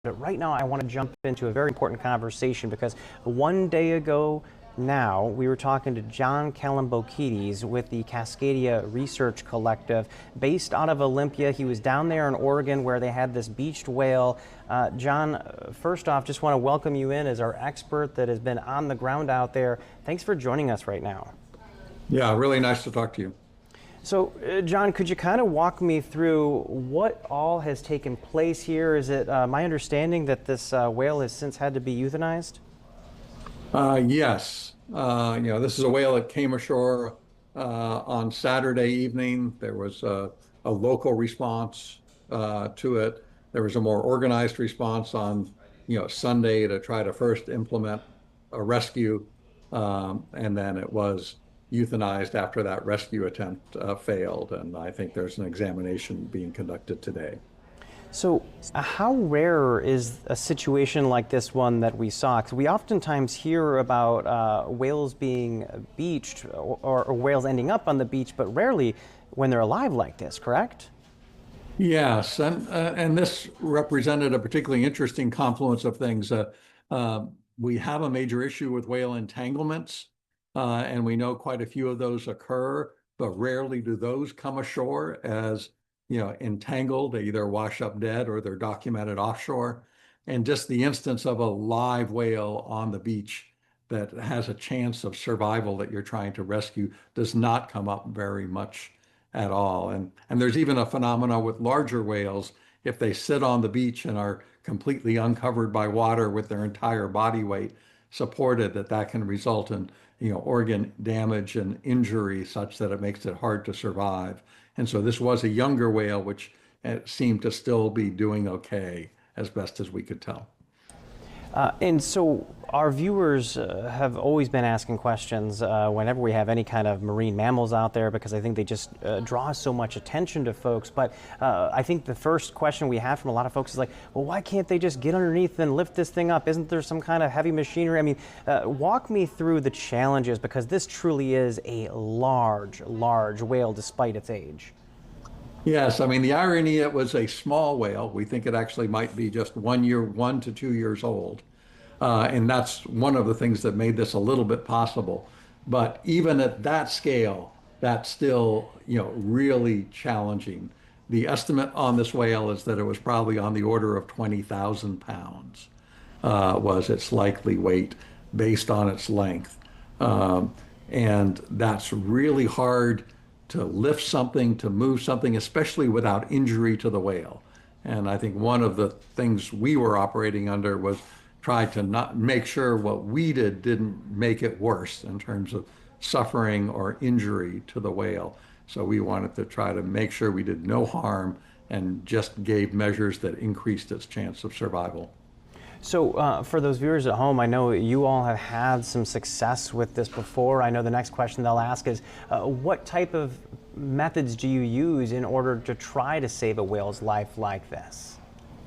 But right now, I want to jump into a very important conversation because one day ago now, we were talking to John Kalambokides with the Cascadia Research Collective based out of Olympia. He was down there in Oregon where they had this beached whale. John, first off, just want to welcome you in as our expert that has been on the ground out there. Thanks for joining us right now. Yeah, really nice to talk to you. So, John, could you kind of walk me through what all has taken place here? Is it my understanding that this whale has since had to be euthanized? Yes, this is a whale that came ashore on Saturday evening. There was a local response to it. There was a more organized response on, Sunday to try to first implement a rescue, and then it was euthanized after that rescue attempt failed. And I think there's an examination being conducted today. So, how rare is a situation like this one that we saw? Because we oftentimes hear about whales being beached or whales ending up on the beach, but rarely when they're alive like this, correct? Yes, and this represented a particularly interesting confluence of things. We have a major issue with whale entanglements, and we know quite a few of those occur, but rarely do those come ashore as entangled. They either wash up dead or they're documented offshore. And just the instance of a live whale on the beach that has a chance of survival that you're trying to rescue does not come up very much at all. And there's even a phenomena with larger whales, if they sit on the beach and are completely uncovered by water with their entire body weight supported, that can result in organ damage and injury such that it makes it hard to survive. And so this was a younger whale, which seemed to still be doing okay as best as we could tell. And so our viewers have always been asking questions whenever we have any kind of marine mammals out there, because I think they just draw so much attention to folks. But I think the first question we have from a lot of folks is like, well, why can't they just get underneath and lift this thing up? Isn't there some kind of heavy machinery? I mean, walk me through the challenges, because this truly is a large, large whale despite its age. Yes, I mean, the irony, it was a small whale. We think it actually might be just 1 to 2 years old. And that's one of the things that made this a little bit possible. But even at that scale, that's still, really challenging. The estimate on this whale is that it was probably on the order of 20,000 pounds, was its likely weight based on its length. And that's really hard to lift something, to move something, especially without injury to the whale. And I think one of the things we were operating under was try to not make sure what we did didn't make it worse in terms of suffering or injury to the whale. So we wanted to try to make sure we did no harm and just gave measures that increased its chance of survival. So for those viewers at home, I know you all have had some success with this before. I know the next question they'll ask is, what type of methods do you use in order to try to save a whale's life like this?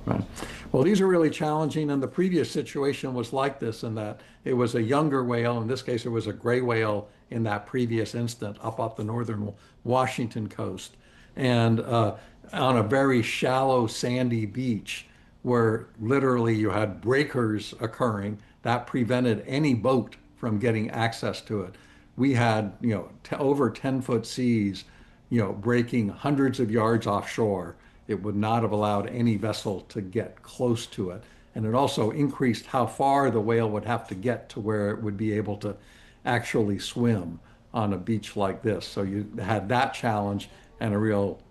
Right. Well, these are really challenging, and the previous situation was like this in that it was a younger whale. In this case, it was a gray whale in that previous instant up off the northern Washington coast, and on a very shallow, sandy beach where literally you had breakers occurring that prevented any boat from getting access to it. We had, over 10-foot seas, breaking hundreds of yards offshore. It would not have allowed any vessel to get close to it. And it also increased how far the whale would have to get to where it would be able to actually swim on a beach like this. So you had that challenge and a real,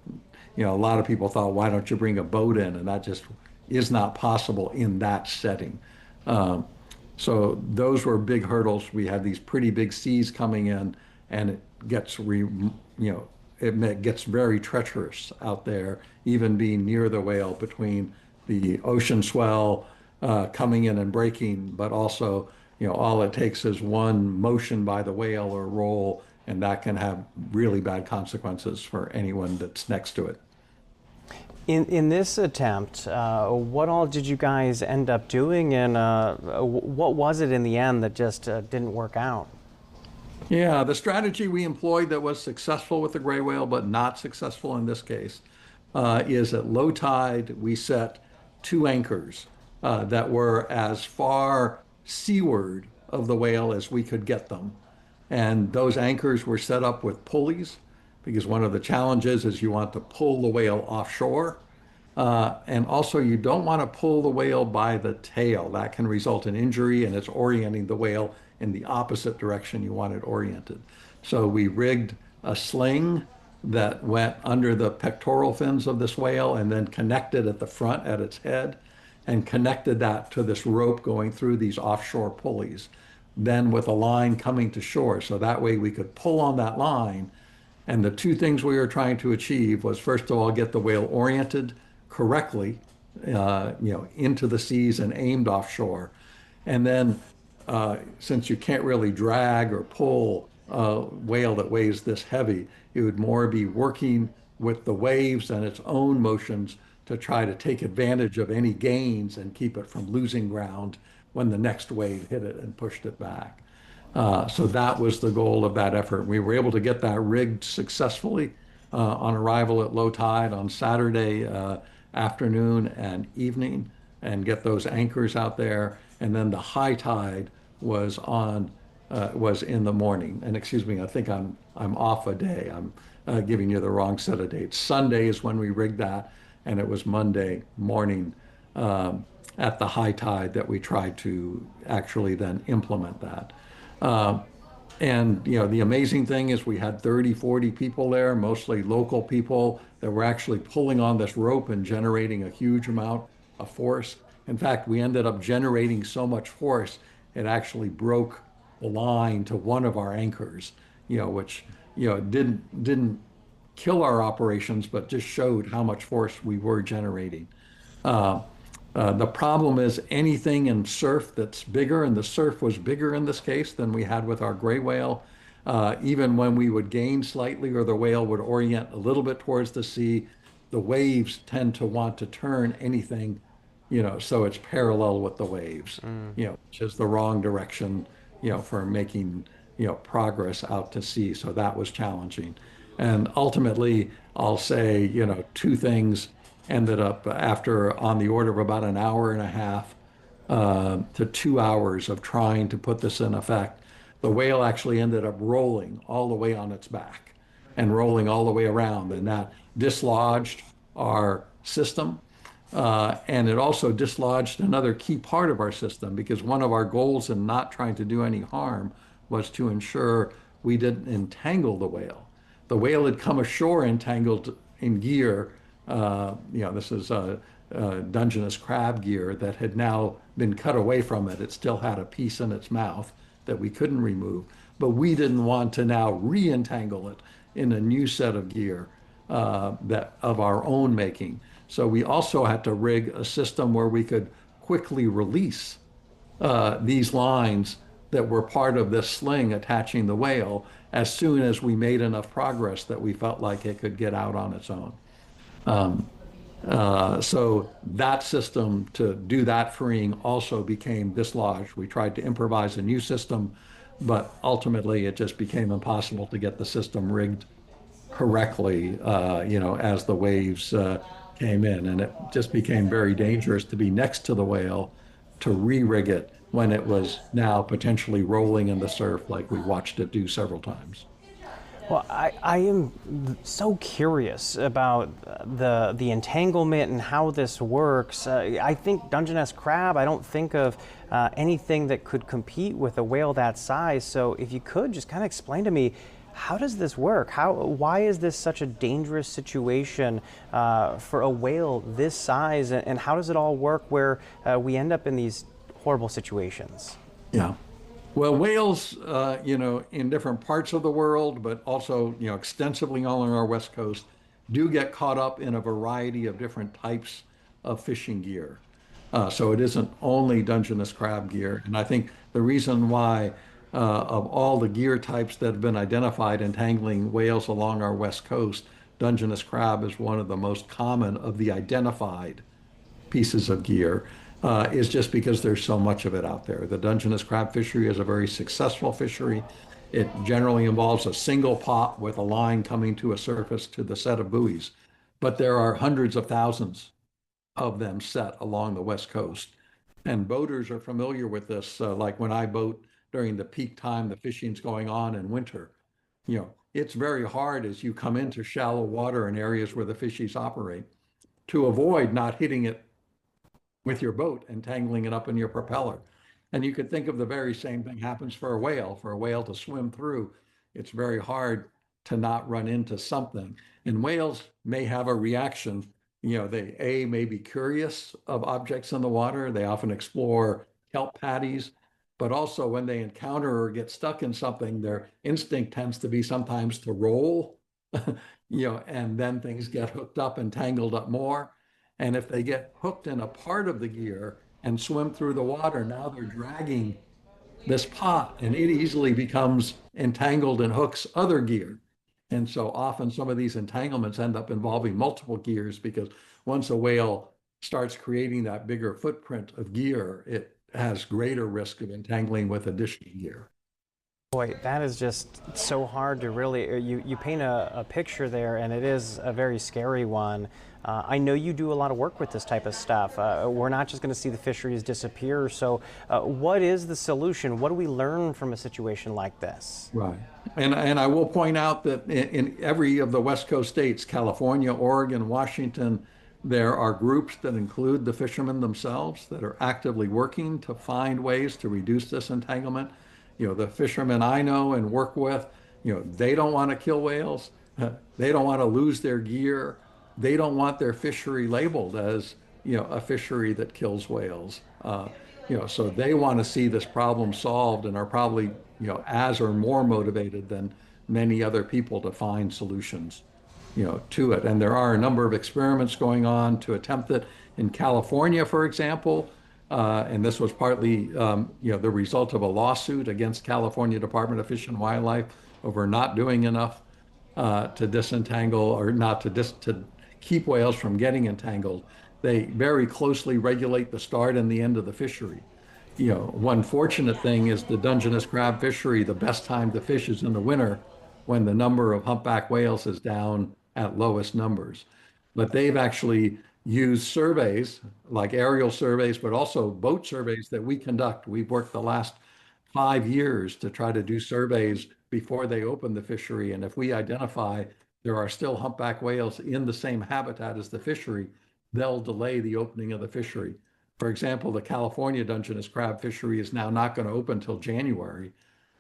a lot of people thought, why don't you bring a boat in? And that just is not possible in that setting. So those were big hurdles. We had these pretty big seas coming in, and it gets it gets very treacherous out there, even being near the whale between the ocean swell coming in and breaking, but also, all it takes is one motion by the whale or roll, and that can have really bad consequences for anyone that's next to it. In this attempt, what all did you guys end up doing, and what was it in the end that just didn't work out? Yeah, the strategy we employed that was successful with the gray whale, but not successful in this case, is at low tide, we set 2 anchors that were as far seaward of the whale as we could get them. And those anchors were set up with pulleys because one of the challenges is you want to pull the whale offshore. And also, you don't want to pull the whale by the tail. That can result in injury, and it's orienting the whale in the opposite direction you want it oriented. So we rigged a sling that went under the pectoral fins of this whale and then connected at the front at its head and connected that to this rope going through these offshore pulleys, then with a line coming to shore. So that way we could pull on that line. And the two things we were trying to achieve was, first of all, get the whale oriented correctly, into the seas and aimed offshore. And then, since you can't really drag or pull a whale that weighs this heavy, it would more be working with the waves and its own motions to try to take advantage of any gains and keep it from losing ground when the next wave hit it and pushed it back. So that was the goal of that effort. We were able to get that rigged successfully on arrival at low tide on Saturday afternoon and evening, and get those anchors out there. And then the high tide was in the morning. And excuse me, I think I'm off a day. I'm giving you the wrong set of dates. Sunday is when we rigged that, and it was Monday morning at the high tide that we tried to actually then implement that. And the amazing thing is we had 30, 40 people there, mostly local people that were actually pulling on this rope and generating a huge amount of force. In fact, we ended up generating so much force, it actually broke the line to one of our anchors, which, didn't kill our operations, but just showed how much force we were generating. The problem is anything in surf that's bigger, and the surf was bigger in this case than we had with our gray whale. Even when we would gain slightly or the whale would orient a little bit towards the sea, the waves tend to want to turn anything, so it's parallel with the waves, which is the wrong direction, for making, progress out to sea. So that was challenging. And ultimately, I'll say, two things ended up after on the order of about an hour and a half to 2 hours of trying to put this in effect. The whale actually ended up rolling all the way on its back and rolling all the way around, and that dislodged our system. And it also dislodged another key part of our system, because one of our goals in not trying to do any harm was to ensure we didn't entangle the whale. The whale had come ashore entangled in gear. This is Dungeness crab gear that had now been cut away from it. It still had a piece in its mouth that we couldn't remove, but we didn't want to now re-entangle it in a new set of gear that of our own making. So we also had to rig a system where we could quickly release these lines that were part of this sling attaching the whale as soon as we made enough progress that we felt like it could get out on its own. So that system to do that freeing also became dislodged. We tried to improvise a new system, but ultimately it just became impossible to get the system rigged correctly, as the waves came in. And it just became very dangerous to be next to the whale to re-rig it when it was now potentially rolling in the surf like we watched it do several times. Well, I am so curious about the entanglement and how this works. I think Dungeness crab, I don't think of anything that could compete with a whale that size. So if you could just kind of explain to me, how does this work? Why is this such a dangerous situation for a whale this size? And how does it all work where we end up in these horrible situations? Yeah. Well, whales, in different parts of the world, but also, extensively along our West Coast, do get caught up in a variety of different types of fishing gear. So it isn't only Dungeness crab gear. And I think the reason why, of all the gear types that have been identified entangling whales along our West Coast, Dungeness crab is one of the most common of the identified pieces of gear. Is just because there's so much of it out there. The Dungeness crab fishery is a very successful fishery. It generally involves a single pot with a line coming to a surface to the set of buoys, but there are hundreds of thousands of them set along the West Coast. And boaters are familiar with this. Like when I boat during the peak time, the fishing's going on in winter. It's very hard as you come into shallow water in areas where the fishies operate to avoid not hitting it with your boat and tangling it up in your propeller. And you could think of the very same thing happens for a whale. For a whale to swim through, it's very hard to not run into something. And whales may have a reaction. They may be curious of objects in the water. They often explore kelp patties, but also when they encounter or get stuck in something, their instinct tends to be sometimes to roll, and then things get hooked up and tangled up more. And if they get hooked in a part of the gear and swim through the water, now they're dragging this pot and it easily becomes entangled and hooks other gear. And so often some of these entanglements end up involving multiple gears because once a whale starts creating that bigger footprint of gear, it has greater risk of entangling with additional gear. Boy, that is just so hard to really, you paint a picture there, and it is a very scary one. I know you do a lot of work with this type of stuff. We're not just going to see the fisheries disappear. So what is the solution? What do we learn from a situation like this? Right. And I will point out that in every of the West Coast states, California, Oregon, Washington, there are groups that include the fishermen themselves that are actively working to find ways to reduce this entanglement. The fishermen I know and work with, they don't want to kill whales. They don't want to lose their gear. They don't want their fishery labeled as, a fishery that kills whales. So they want to see this problem solved and are probably, as or more motivated than many other people to find solutions, to it. And there are a number of experiments going on to attempt it in California, for example. And this was partly, the result of a lawsuit against California Department of Fish and Wildlife over not doing enough to disentangle or not to keep whales from getting entangled. They very closely regulate the start and the end of the fishery. One fortunate thing is the Dungeness crab fishery, the best time to fish is in the winter when the number of humpback whales is down at lowest numbers. But they've actually used surveys like aerial surveys, but also boat surveys that we conduct. We've worked the last 5 years to try to do surveys before they open the fishery. And if we identify there are still humpback whales in the same habitat as the fishery, they'll delay the opening of the fishery. For example, the California Dungeness crab fishery is now not going to open until January,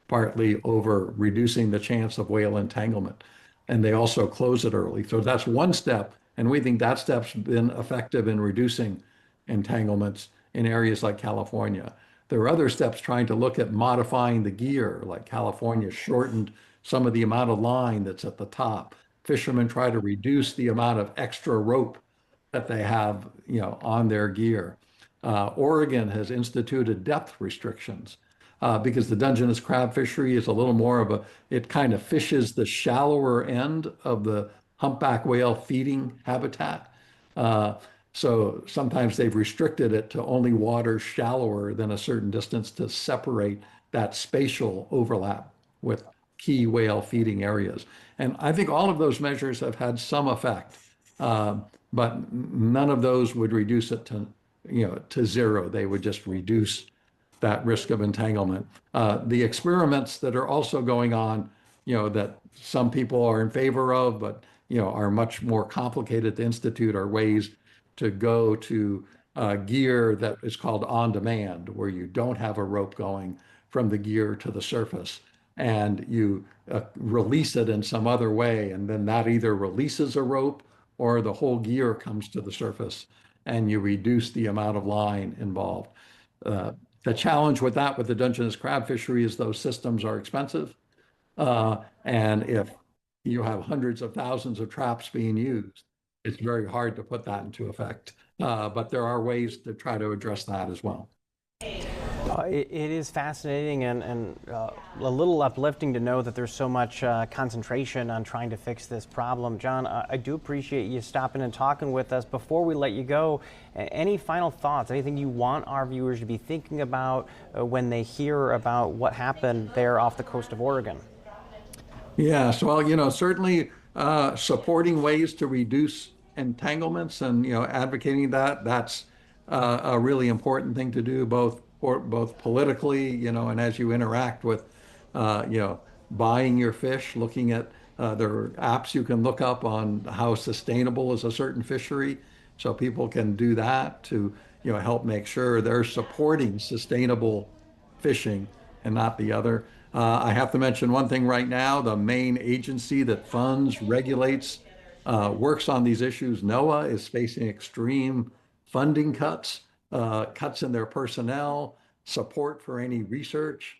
partly over reducing the chance of whale entanglement. And they also close it early. So that's one step. And we think that step's been effective in reducing entanglements in areas like California. There are other steps trying to look at modifying the gear, like California shortened some of the amount of line that's at the top. Fishermen try to reduce the amount of extra rope that they have, on their gear. Oregon has instituted depth restrictions because the Dungeness crab fishery is a little more of it kind of fishes the shallower end of the humpback whale feeding habitat. So sometimes they've restricted it to only water shallower than a certain distance to separate that spatial overlap with key whale feeding areas. And I think all of those measures have had some effect, but none of those would reduce it to zero. They would just reduce that risk of entanglement. The experiments that are also going on, that some people are in favor of, but are much more complicated to institute, are ways to go to gear that is called on demand, where you don't have a rope going from the gear to the surface and you release it in some other way. And then that either releases a rope or the whole gear comes to the surface and you reduce the amount of line involved. The challenge with that, with the Dungeness crab fishery, is those systems are expensive. And if you have hundreds of thousands of traps being used, it's very hard to put that into effect. But there are ways to try to address that as well. It is fascinating and a little uplifting to know that there's so much concentration on trying to fix this problem. John, I do appreciate you stopping and talking with us. Before we let you go, any final thoughts, anything you want our viewers to be thinking about when they hear about what happened there off the coast of Oregon? Yes, well, certainly supporting ways to reduce entanglements and, advocating that's a really important thing to do, both politically, and as you interact with, buying your fish, looking at there are apps you can look up on how sustainable is a certain fishery, so people can do that to, help make sure they're supporting sustainable fishing and not the other. I have to mention one thing right now, the main agency that funds, regulates, works on these issues, NOAA, is facing extreme funding cuts, cuts in their personnel, support for any research,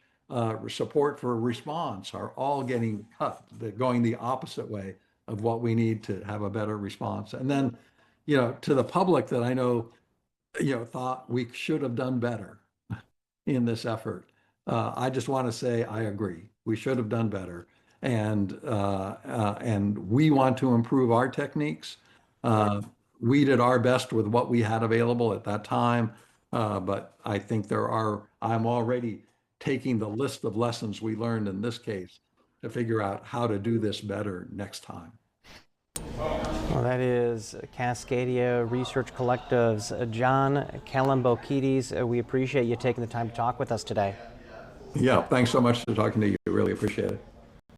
support for response are all getting cut. They're going the opposite way of what we need to have a better response. And then, to the public that I know, thought we should have done better in this effort. I just want to say I agree. We should have done better, and we want to improve our techniques. Uh, we did our best with what we had available at that time, but I think I'm already taking the list of lessons we learned in this case to figure out how to do this better next time. Well, that is Cascadia Research Collective's John Kalambokides. We appreciate you taking the time to talk with us today. Yeah, thanks so much for talking to you. Really appreciate it.